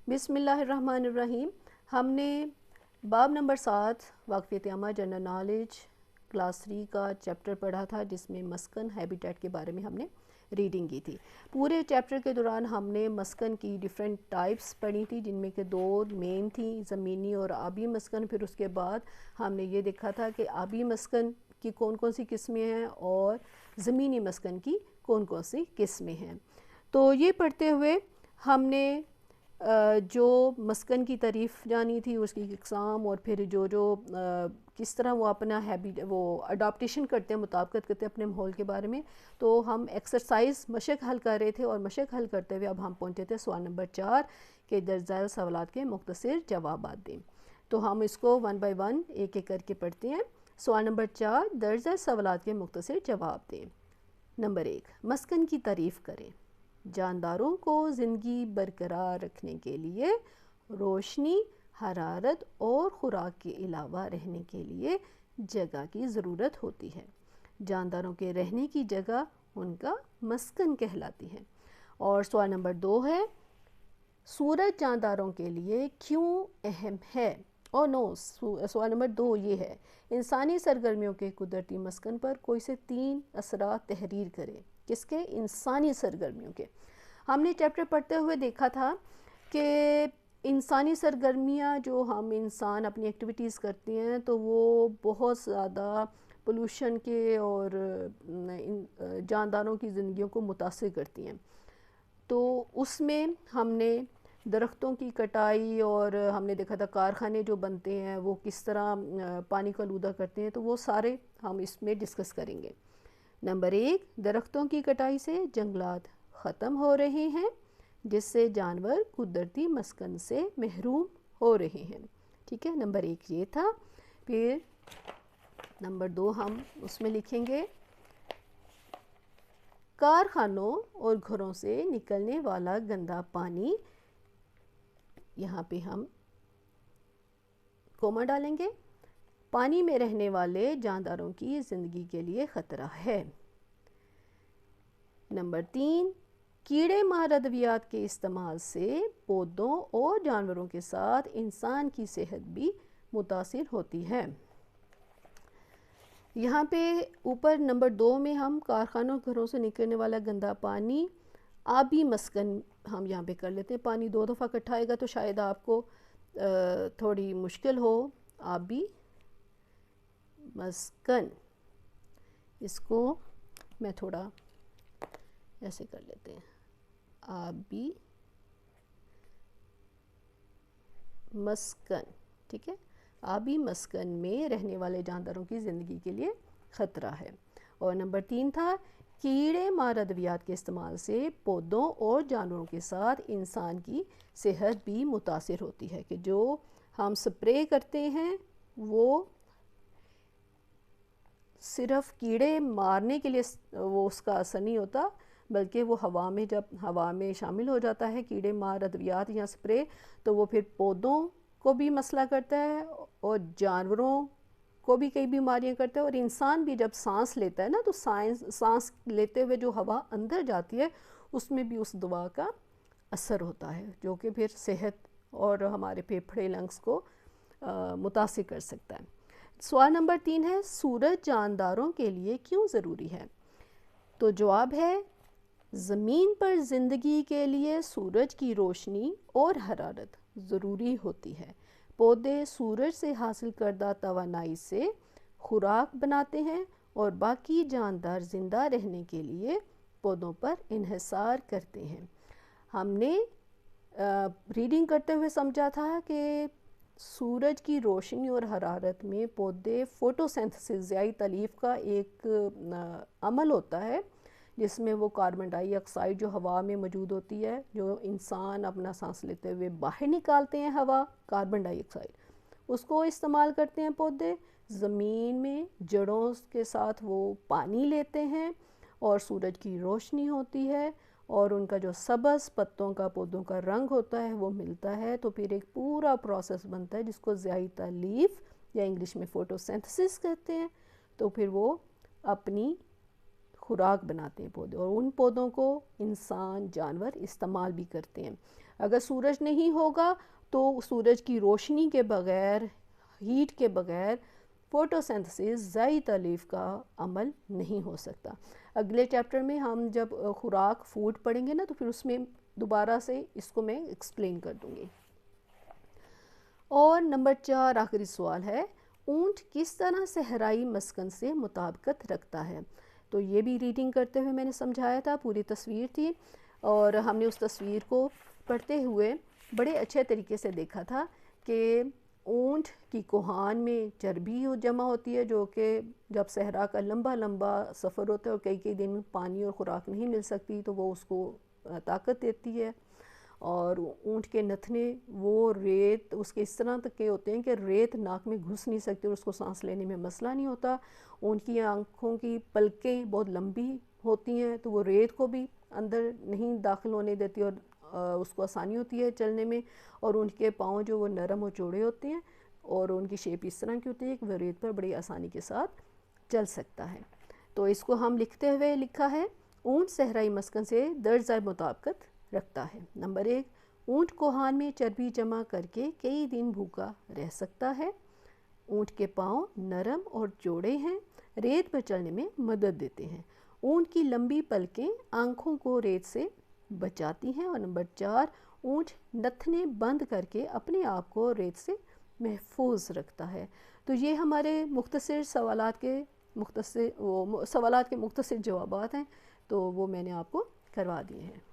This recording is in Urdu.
بسم اللہ الرحمن الرحیم. ہم نے باب نمبر 7 واقفیت عامہ جنرل نالج کلاس 3 کا چیپٹر پڑھا تھا، جس میں مسکن ہیبیٹیٹ کے بارے میں ہم نے ریڈنگ کی تھی. پورے چیپٹر کے دوران ہم نے مسکن کی ڈیفرنٹ ٹائپس پڑھی تھی، جن میں کہ 2 مین تھیں، زمینی اور آبی مسکن. پھر اس کے بعد ہم نے یہ دیکھا تھا کہ آبی مسکن کی کون کون سی قسمیں ہیں اور زمینی مسکن کی کون کون سی قسمیں ہیں. تو یہ پڑھتے ہوئے ہم نے جو مسکن کی تعریف جانی تھی، اس کی اقسام، اور پھر جو کس طرح وہ اپنا وہ اڈاپٹیشن کرتے ہیں، مطابقت کرتے ہیں اپنے ماحول کے بارے میں. تو ہم ایکسرسائز مشق حل کر رہے تھے، اور مشق حل کرتے ہوئے اب ہم پہنچے تھے سوال نمبر 4 کہ درج ذیل سوالات کے مختصر جوابات دیں. تو ہم اس کو 1 بائی 1 ایک ایک کر کے پڑھتے ہیں. سوال نمبر 4، درج ذیل سوالات کے مختصر جواب دیں. نمبر 1، مسکن کی تعریف کریں. جانداروں کو زندگی برقرار رکھنے کے لیے روشنی، حرارت اور خوراک کے علاوہ رہنے کے لیے جگہ کی ضرورت ہوتی ہے. جانداروں کے رہنے کی جگہ ان کا مسکن کہلاتی ہے. اور سوال نمبر 2 ہے، سورج جانداروں کے لیے کیوں اہم ہے؟ اور سوال نمبر 2 یہ ہے، انسانی سرگرمیوں کے قدرتی مسکن پر کوئی سے 3 اثرات تحریر کریں. کس کے؟ انسانی سرگرمیوں کے. ہم نے چیپٹر پڑھتے ہوئے دیکھا تھا کہ انسانی سرگرمیاں جو ہم انسان اپنی ایکٹیویٹیز کرتے ہیں، تو وہ بہت زیادہ پولوشن کے اور جانداروں کی زندگیوں کو متاثر کرتی ہیں. تو اس میں ہم نے درختوں کی کٹائی، اور ہم نے دیکھا تھا کارخانے جو بنتے ہیں وہ کس طرح پانی کو آلودہ کرتے ہیں. تو وہ سارے ہم اس میں ڈسکس کریں گے. نمبر 1، درختوں کی کٹائی سے جنگلات ختم ہو رہے ہیں، جس سے جانور قدرتی مسکن سے محروم ہو رہے ہیں. ٹھیک ہے، نمبر 1 یہ تھا. پھر نمبر 2 ہم اس میں لکھیں گے، کارخانوں اور گھروں سے نکلنے والا گندا پانی، یہاں پہ ہم کوما ڈالیں گے، پانی میں رہنے والے جانداروں کی زندگی کے لیے خطرہ ہے. نمبر 3، کیڑے مار ادویات کے استعمال سے پودوں اور جانوروں کے ساتھ انسان کی صحت بھی متاثر ہوتی ہے. یہاں پہ اوپر نمبر 2 میں ہم کارخانوں گھروں سے نکلنے والا گندا پانی، آبی مسکن ہم یہاں پہ کر لیتے ہیں. پانی 2 دفعہ اکٹھا آئے گا تو شاید آپ کو تھوڑی مشکل ہو. آبی مسکن، اس کو میں تھوڑا ایسے کر لیتے ہیں، آبی مسکن. ٹھیک ہے، آبی مسکن میں رہنے والے جانداروں کی زندگی کے لیے خطرہ ہے. اور نمبر 3 تھا، کیڑے مار ادویات کے استعمال سے پودوں اور جانوروں کے ساتھ انسان کی صحت بھی متاثر ہوتی ہے. کہ جو ہم سپرے کرتے ہیں وہ صرف کیڑے مارنے کے لیے وہ اس کا اثر نہیں ہوتا، بلکہ وہ ہوا میں، جب ہوا میں شامل ہو جاتا ہے کیڑے مار ادویات یا سپرے، تو وہ پھر پودوں کو بھی مسئلہ کرتا ہے اور جانوروں کو بھی کئی بیماریاں کرتا ہے. اور انسان بھی جب سانس لیتا ہے نا، تو سانس لیتے ہوئے جو ہوا اندر جاتی ہے اس میں بھی اس دوا کا اثر ہوتا ہے، جو کہ پھر صحت اور ہمارے پھیپھڑے لنگس کو متاثر کر سکتا ہے. سوال نمبر 3 ہے، سورج جانداروں کے لیے کیوں ضروری ہے؟ تو جواب ہے، زمین پر زندگی کے لیے سورج کی روشنی اور حرارت ضروری ہوتی ہے. پودے سورج سے حاصل کردہ توانائی سے خوراک بناتے ہیں، اور باقی جاندار زندہ رہنے کے لیے پودوں پر انحصار کرتے ہیں. ہم نے ریڈنگ کرتے ہوئے سمجھا تھا کہ سورج کی روشنی اور حرارت میں پودے فوٹوسینتھسس، ضیائی تالیف کا ایک عمل ہوتا ہے، جس میں وہ کاربن ڈائی آکسائڈ جو ہوا میں موجود ہوتی ہے، جو انسان اپنا سانس لیتے ہوئے باہر نکالتے ہیں ہوا، کاربن ڈائی آکسائڈ، اس کو استعمال کرتے ہیں پودے. زمین میں جڑوں کے ساتھ وہ پانی لیتے ہیں، اور سورج کی روشنی ہوتی ہے، اور ان کا جو سبز پتوں کا پودوں کا رنگ ہوتا ہے وہ ملتا ہے، تو پھر ایک پورا پروسیس بنتا ہے جس کو ضیائی تالیف یا انگلش میں فوٹوسینتھسس کہتے ہیں. تو پھر وہ اپنی خوراک بناتے ہیں پودے، اور ان پودوں کو انسان، جانور استعمال بھی کرتے ہیں. اگر سورج نہیں ہوگا تو سورج کی روشنی کے بغیر، ہیٹ کے بغیر فوٹوسینتھسس ذاتی تالیف کا عمل نہیں ہو سکتا۔ اگلے چیپٹر میں ہم جب خوراک فوڈ پڑھیں گے نا تو پھر اس میں دوبارہ سے اس کو میں ایکسپلین کر دوں گی۔ اور نمبر 4 آخری سوال ہے، اونٹ کس طرح صحرائی مسکن سے مطابقت رکھتا ہے؟ تو یہ بھی ریڈنگ کرتے ہوئے میں نے سمجھایا تھا، پوری تصویر تھی اور ہم نے اس تصویر کو پڑھتے ہوئے بڑے اچھے طریقے سے دیکھا تھا کہ اونٹ کی کوہان میں چربی جمع ہوتی ہے، جو کہ جب صحرا کا لمبا لمبا سفر ہوتا ہے اور کئی کئی دن پانی اور خوراک نہیں مل سکتی تو وہ اس کو طاقت دیتی ہے۔ اور اونٹ کے نتنے وہ ریت اس کے اس طرح تک کے ہوتے ہیں کہ ریت ناک میں گھس نہیں سکتی اور اس کو سانس لینے میں مسئلہ نہیں ہوتا۔ اونٹ کی آنکھوں کی پلکیں بہت لمبی ہوتی ہیں تو وہ ریت کو بھی اندر نہیں داخل ہونے دیتی اور اس کو آسانی ہوتی ہے چلنے میں۔ اور اونٹ کے پاؤں جو وہ نرم اور چوڑے ہوتے ہیں اور ان کی شیپ اس طرح کی ہوتی ہے کہ وہ ریت پر بڑی آسانی کے ساتھ چل سکتا ہے۔ تو اس کو ہم لکھتے ہوئے لکھا ہے، اونٹ صحرائی مسکن سے درج ذیل مطابقت رکھتا ہے۔ نمبر 1، اونٹ کوہان میں چربی جمع کر کے کئی دن بھوکا رہ سکتا ہے۔ اونٹ کے پاؤں نرم اور چوڑے ہیں، ریت پر چلنے میں مدد دیتے ہیں۔ اونٹ کی لمبی پلکیں آنکھوں کو ریت سے بچاتی ہیں۔ اور نمبر 4، اونٹ نتنے بند کر کے اپنے آپ کو ریت سے محفوظ رکھتا ہے۔ تو یہ ہمارے مختصر سوالات کے مختصر جوابات ہیں، تو وہ میں نے آپ کو کروا دیے ہیں۔